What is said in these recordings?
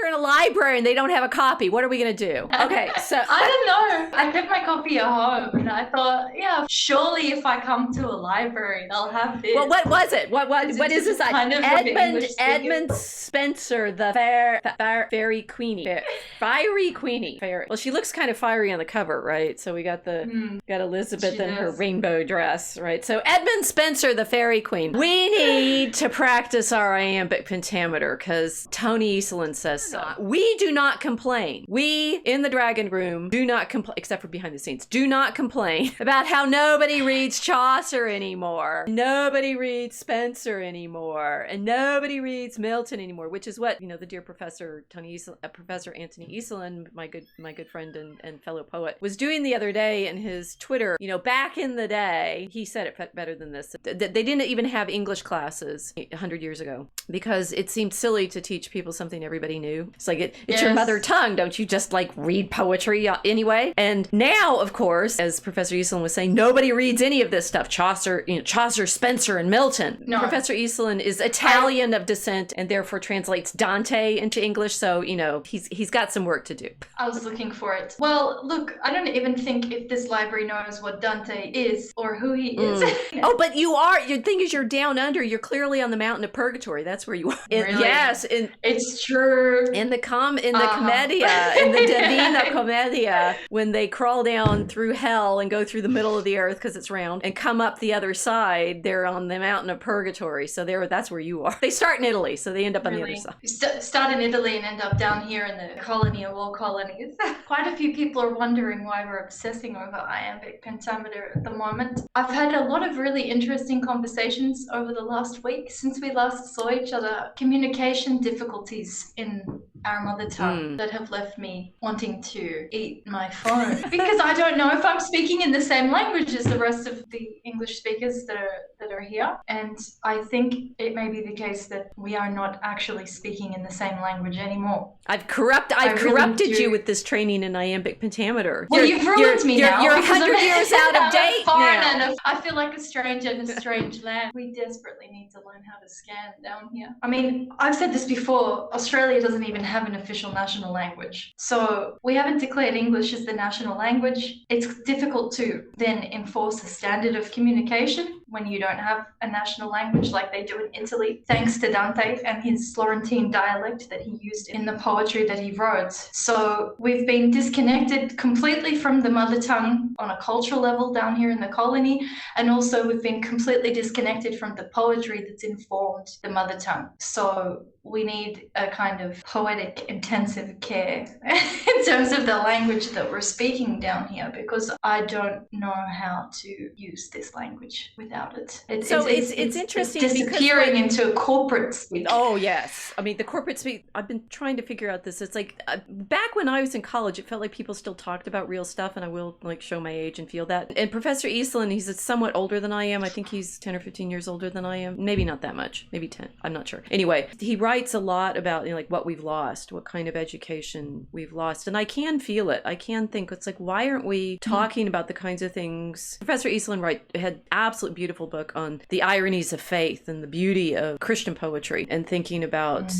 you're in a library and they don't have a copy. What are we going to do? Okay, so... I don't know. I kept my copy at home and I thought, yeah, surely if I come to a library, they'll have this. Well, what was it? What is this? Kind of Edmund Spencer, the fairy queenie. Fiery queenie. Well, she looks kind of fiery on the cover, right? So we got got Elizabeth in her rainbow dress, right? So Edmund Spencer, the fairy queen. We need to practice our iambic pentameter because Tony Eastland says so. We do not complain. We in the Dragon Room do not complain, except for behind the scenes, do not complain about how nobody reads Chaucer anymore. Nobody reads Spencer anymore. And nobody reads Milton anymore, which is what, the dear Professor Professor Anthony Eastland, my good friend and fellow poet, was doing the other day in his Twitter. Back in the day, he said it better than this. They didn't even have English classes 100 years ago because it seemed silly to teach people something everybody knew. It's like, it's your mother tongue. Don't you just read poetry anyway? And now, of course, as Professor Eastland was saying, nobody reads any of this stuff. Chaucer, Spencer, and Milton. No. Professor Eastland is Italian of descent and therefore translates Dante into English. So, he's got some work to do. I was looking for it. Well, look, I don't even think if this library knows what Dante is or who he is. Oh, but you are. Your thing is, you're down under. You're clearly on the mountain of purgatory. That's where you are. Really? Yes, it's true. In the Commedia, in the Divina Commedia, when they crawl down through hell and go through the middle of the earth because it's round and come up the other side, they're on the mountain of purgatory. So that's where you are. They start in Italy, so they end up on the other side. Start in Italy and end up down here in the colony of all colonies. Quite a few people are wondering why we're obsessing over iambic pentameter at the moment. I've had a lot of really interesting conversations over the last week since we last saw each other. Communication difficulties in our mother tongue that have left me wanting to eat my phone because I don't know if I'm speaking in the same language as the rest of the English speakers that are here, and I think it may be the case that we are not actually speaking in the same language anymore. I've corrupted you with this training in iambic pentameter. Well, you've ruined me now. You're 100 years out of date now. I feel like a stranger in a strange land. We desperately need to learn how to scan down here. I mean, I've said this before, Australia doesn't even have an official national language. So we haven't declared English as the national language. It's difficult to then enforce a standard of communication when you don't have a national language like they do in Italy, thanks to Dante and his Florentine dialect that he used in the poetry that he wrote. So we've been disconnected completely from the mother tongue on a cultural level down here in the colony, and also we've been completely disconnected from the poetry that's informed the mother tongue. So we need a kind of poetic intensive care in terms of the language that we're speaking down here, because I don't know how to use this language without it. It's interesting. It's disappearing into corporate speak. Oh, yes. I mean, the corporate speak, I've been trying to figure out this. It's like back when I was in college, it felt like people still talked about real stuff, and I will show my age and feel that. And Professor Eastland, he's somewhat older than I am. I think he's 10 or 15 years older than I am. Maybe not that much. Maybe 10. I'm not sure. Anyway, he writes a lot about what we've lost, what kind of education we've lost. And I can feel it. I can think, it's like, why aren't we talking about the kinds of things? Professor Eastland had absolutely beautiful book on the ironies of faith and the beauty of Christian poetry, and thinking about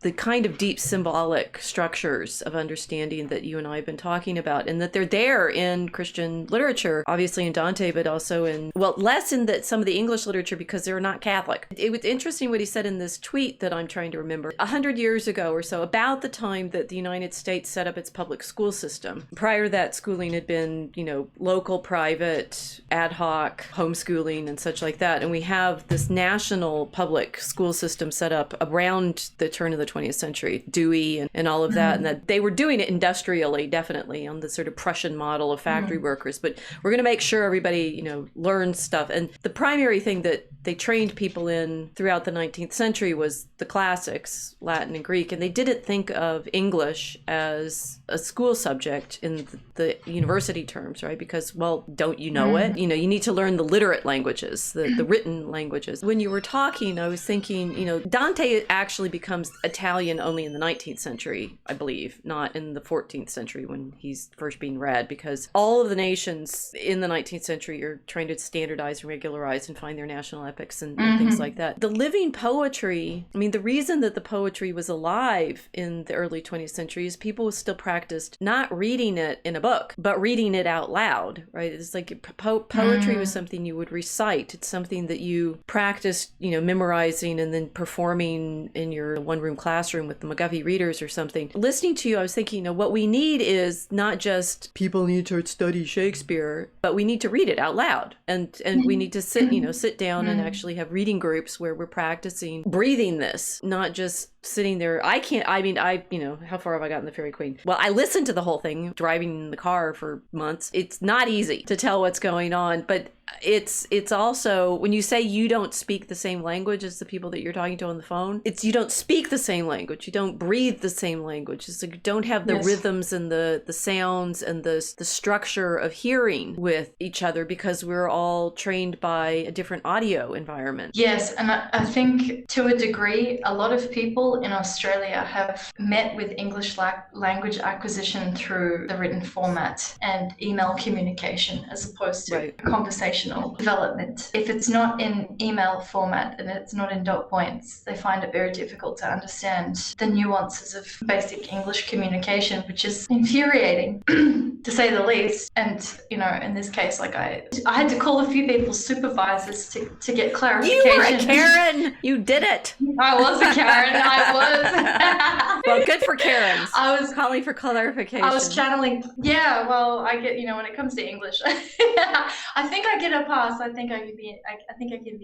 the kind of deep symbolic structures of understanding that you and I have been talking about, and that they're there in Christian literature, obviously in Dante, but also less in some of the English literature because they're not Catholic. It was interesting what he said in this tweet that I'm trying to remember. 100 years ago or so, about the time that the United States set up its public school system. Prior to that, schooling had been, local, private, ad hoc, homeschooling and such like that. And we have this national public school system set up around the turn of the 20th century, Dewey and all of that. And that they were doing it industrially, definitely, on the sort of Prussian model of factory workers. But we're going to make sure everybody, learns stuff. And the primary thing that they trained people in throughout the 19th century was the classics, Latin and Greek. And they didn't think of English as a school subject in the university terms, right? Because, don't you know it? You need to learn the literate languages, the written languages. When you were talking, I was thinking, Dante actually becomes Italian only in the 19th century, I believe, not in the 14th century when he's first being read, because all of the nations in the 19th century are trying to standardize and regularize and find their national epics and things like that. The living poetry poetry. I mean, the reason that the poetry was alive in the early 20th century is people still practiced not reading it in a book, but reading it out loud, right? It's like poetry was something you would recite. It's something that you practiced, memorizing and then performing in your one-room classroom with the McGuffey readers or something. Listening to you, I was thinking, what we need is not just people need to study Shakespeare, but we need to read it out loud. And we need to sit down and actually have reading groups where we're practicing breathing this, not just sitting there. How far have I gotten the Fairy Queen? Well, I listened to the whole thing driving in the car for months. It's not easy to tell what's going on, but it's also, when you say you don't speak the same language as the people that you're talking to on the phone, it's you don't speak the same language. You don't breathe the same language. It's like you don't have the rhythms and the sounds and the structure of hearing with each other because we're all trained by a different audio environment. Yes, and I think to a degree, a lot of people in Australia have met with English language acquisition through the written format and email communication as opposed to conversational development. If it's not in email format and it's not in dot points, they find it very difficult to understand the nuances of basic English communication, which is infuriating to say the least. And in this case, like I had to call a few people's supervisors to get clarification. You were a Karen. You did it. I was a Karen. I was. Well, good for Karens. I was calling for clarification. I was channeling. Yeah, well, I get, when it comes to English, I think I get a pass. I think I can be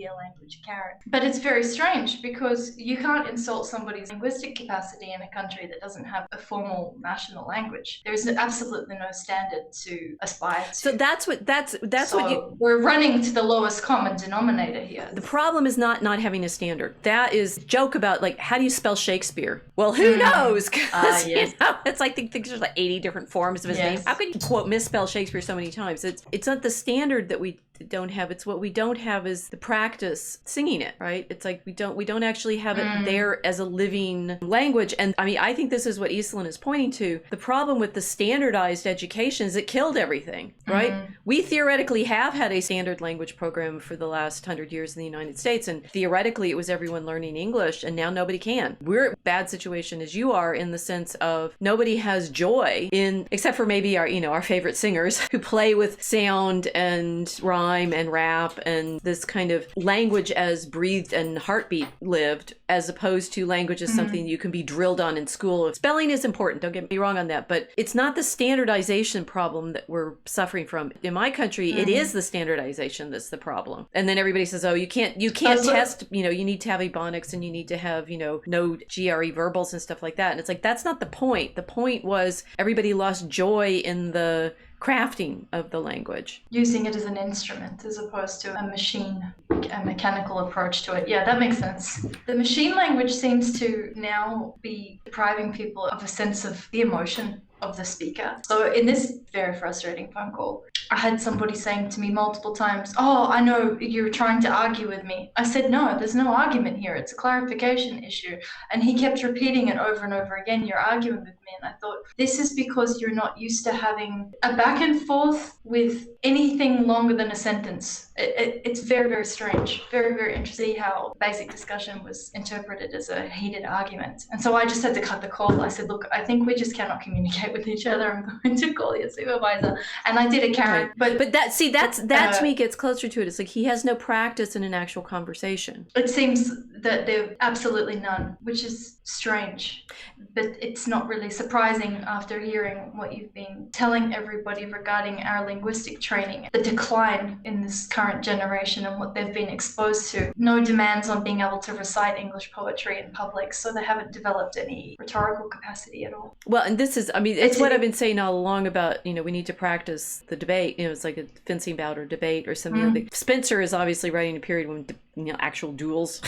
a language Karen. But it's very strange because you can't insult somebody's linguistic capacity in a country that doesn't have a formal national language. There is absolutely no standard to aspire to. So that's what we're running to the lowest common denominator here. The problem is not having a standard. That is joke about, like, how do you spell Shakespeare? Well, who knows? Because it's like there's like 80 different forms of his name. How can you quote misspell Shakespeare so many times? It's not the standard that we don't have. It's what we don't have is the practice singing it, right? It's like we don't actually have it there as a living language. And I mean, I think this is what Eastland is pointing to. The problem with the standardized education is it killed everything, right? We theoretically have had a standard language program for the last 100 years in the United States, and theoretically it was everyone learning English, and now nobody can. We're in a bad situation as you are, in the sense of nobody has joy in, except for maybe our favorite singers who play with sound and rhyme and rap and this kind of language as breathed and heartbeat lived, as opposed to language as something you can be drilled on in school. Spelling is important, don't get me wrong on that, but it's not the standardization problem that we're suffering from. In my country, it is the standardization that's the problem. And then everybody says, oh, you can't test, you need to have Ebonics and you need to have, no GRE verbals and stuff like that. And it's like, that's not the point. The point was everybody lost joy in the crafting of the language. Using it as an instrument as opposed to a mechanical approach to it. Yeah, that makes sense. The machine language seems to now be depriving people of a sense of the emotion of the speaker. So in this very frustrating phone call, I had somebody saying to me multiple times, oh, I know you're trying to argue with me. I said, no, there's no argument here. It's a clarification issue. And he kept repeating it over and over again, you're arguing with me. And I thought, this is because you're not used to having a back and forth with anything longer than a sentence. It's very, very strange. Very, very interesting how basic discussion was interpreted as a heated argument. And so I just had to cut the call. I said, look, I think we just cannot communicate with each other. I'm going to call your supervisor. And I did a Karen. Right. But that to me gets closer to it. It's like he has no practice in an actual conversation. It seems that there absolutely none, which is strange. But it's not really surprising after hearing what you've been telling everybody regarding our linguistic training, the decline in this current generation and what they've been exposed to. No demands on being able to recite English poetry in public, so they haven't developed any rhetorical capacity at all. Well, and this is, it's what I've been saying all along about, we need to practice the debate. It's like a fencing bout or debate or something. Spencer is obviously writing a period when, actual duels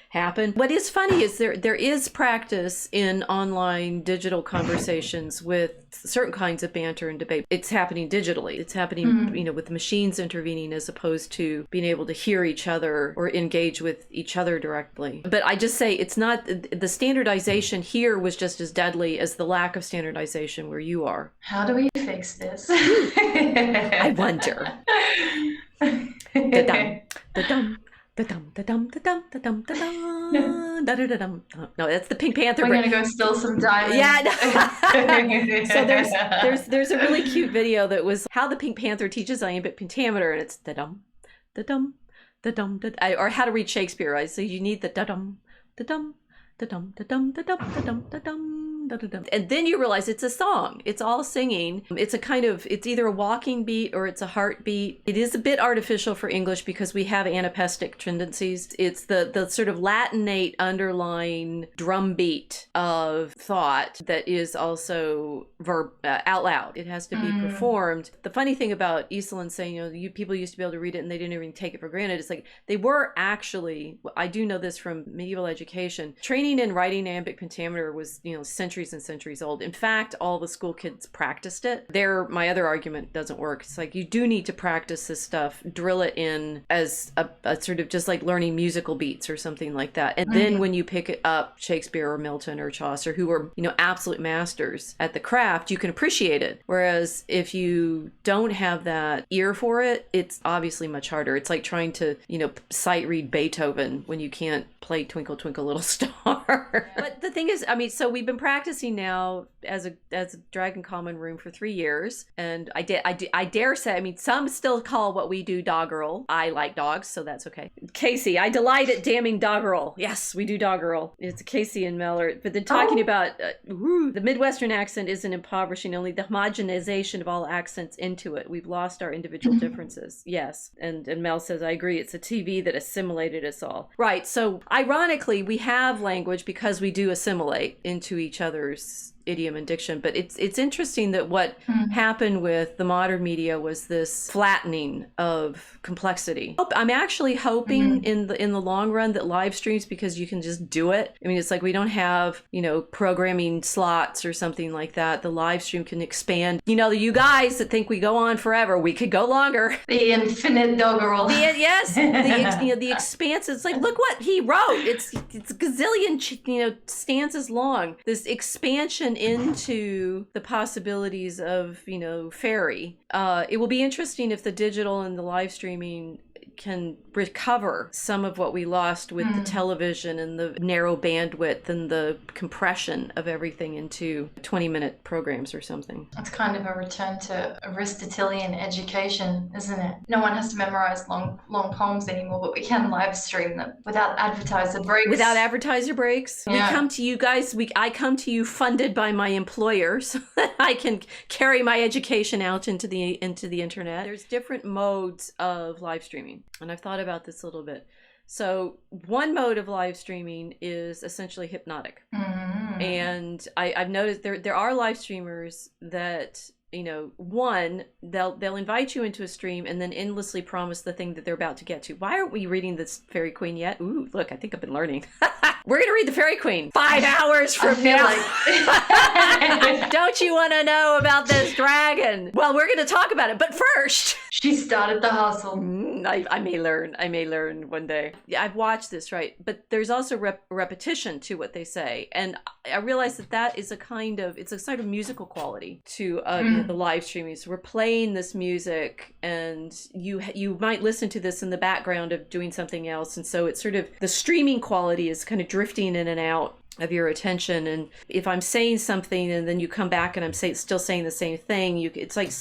happen. What is funny is there is practice in online digital conversations with certain kinds of banter and debate. It's happening digitally. It's happening, with machines intervening as opposed to being able to hear each other or engage with each other directly. But I just say it's not, the standardization here was just as deadly as the lack of standardization where you are. How do we fix this? I wonder. Da-dum, da-dum. Da-dum, da-dum, da-dum, da-dum, da-dum, da-da-da-dum. No, that's the Pink Panther. We're gonna go steal some diamonds. Yeah. No. So there's a really cute video that was how the Pink Panther teaches iambic pentameter, and it's da-dum, da-dum, da-dum, or how to read Shakespeare, right? So you need the da-dum, da-dum, da-dum, da-dum, da-dum, da-dum, da-dum. And then you realize it's a song. It's all singing. It's a kind of, it's either a walking beat or it's a heartbeat. It is a bit artificial for English because we have anapestic tendencies. It's the sort of Latinate underlying drum beat of thought that is also out loud. It has to be performed. The funny thing about Iselin saying, people used to be able to read it and they didn't even take it for granted. It's like they were actually, I do know this from medieval education, training in writing iambic pentameter was, centuries and centuries old. In fact, all the school kids practiced it. My other argument doesn't work. It's like you do need to practice this stuff, drill it in as a sort of just like learning musical beats or something like that. And then when you pick up Shakespeare or Milton or Chaucer, who were, absolute masters at the craft, you can appreciate it. Whereas if you don't have that ear for it, it's obviously much harder. It's like trying to, sight read Beethoven when you can't play Twinkle Twinkle Little Star. But the thing is, so we've been practicing now as a Dragon Common room for 3 years, and I dare say, some still call what we do doggerel. I like dogs, so that's okay. Casey, I delight at damning doggerel. Yes, we do doggerel. It's Casey and Mel but they're talking about the Midwestern accent isn't impoverishing, only the homogenization of all accents into it. We've lost our individual differences. Yes, and Mel says, I agree. It's a TV that assimilated us all. Right. So ironically, we have language because we do assimilate into each other's idiom and diction, but it's interesting that what happened with the modern media was this flattening of complexity. I'm actually hoping in the long run that live streams, because you can just do it. It's like we don't have programming slots or something like that. The live stream can expand. You guys that think we go on forever, we could go longer. The infinite doggerel. Yes, the expanse. It's like, look what he wrote. It's a gazillion stanzas long. This expansion into the possibilities of fairy. It will be interesting if the digital and the live streaming can recover some of what we lost with the television and the narrow bandwidth and the compression of everything into 20-minute programs or something. It's kind of a return to Aristotelian education, isn't it? No one has to memorize long poems anymore, but we can live stream them without advertiser breaks. Without advertiser breaks. Yeah. We come to you guys, I come to you funded by my employer so that I can carry my education out into the internet. There's different modes of live streaming. And I've thought about this a little bit. So one mode of live streaming is essentially hypnotic. And I've noticed there are live streamers that, one, they'll invite you into a stream and then endlessly promise the thing that they're about to get to. Why aren't we reading this Fairy Queen yet? Ooh, look, I think I've been learning. We're going to read the Fairy Queen 5 hours from now. Don't you want to know about this dragon? Well, we're going to talk about it. But first, she started the hustle. I may learn one day. I've watched this, right? But there's also repetition to what they say. And I realize that is it's a sort of musical quality to the live streaming. So we're playing this music and you might listen to this in the background of doing something else. And so it's sort of the streaming quality is kind of drifting in and out of your attention. And if I'm saying something and then you come back and I'm still saying the same thing, it's like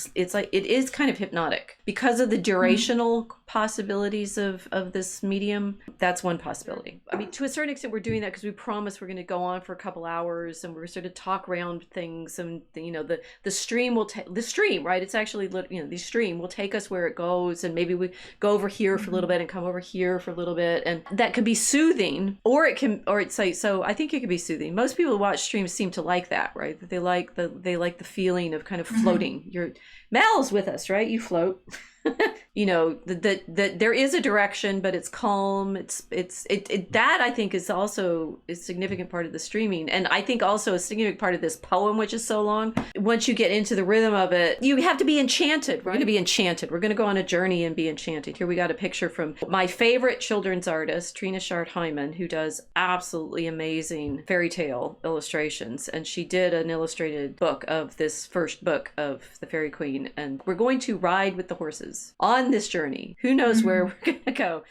it is kind of hypnotic because of the durational possibilities of this medium. That's one possibility. To a certain extent, we're doing that because we promise we're going to go on for a couple hours and we're sort of talk around things. And the stream will the stream, right? It's actually the stream will take us where it goes, and maybe we go over here for a little bit and come over here for a little bit, and that can be soothing, or it's like, so I think it can be soothing. Most people who watch streams seem to like that, right? That they like the feeling of kind of floating. Mel's with us, right? You float. That there is a direction, but it's calm. That I think is also a significant part of the streaming, and I think also a significant part of this poem, which is so long. Once you get into the rhythm of it, you have to be enchanted. We're going to be enchanted. We're going to go on a journey and be enchanted. Here we got a picture from my favorite children's artist, Trina Shard-Hyman, who does absolutely amazing fairy tale illustrations, and she did an illustrated book of this first book of the Fairy Queen, and we're going to ride with the horses on this journey. Who knows where we're going to go?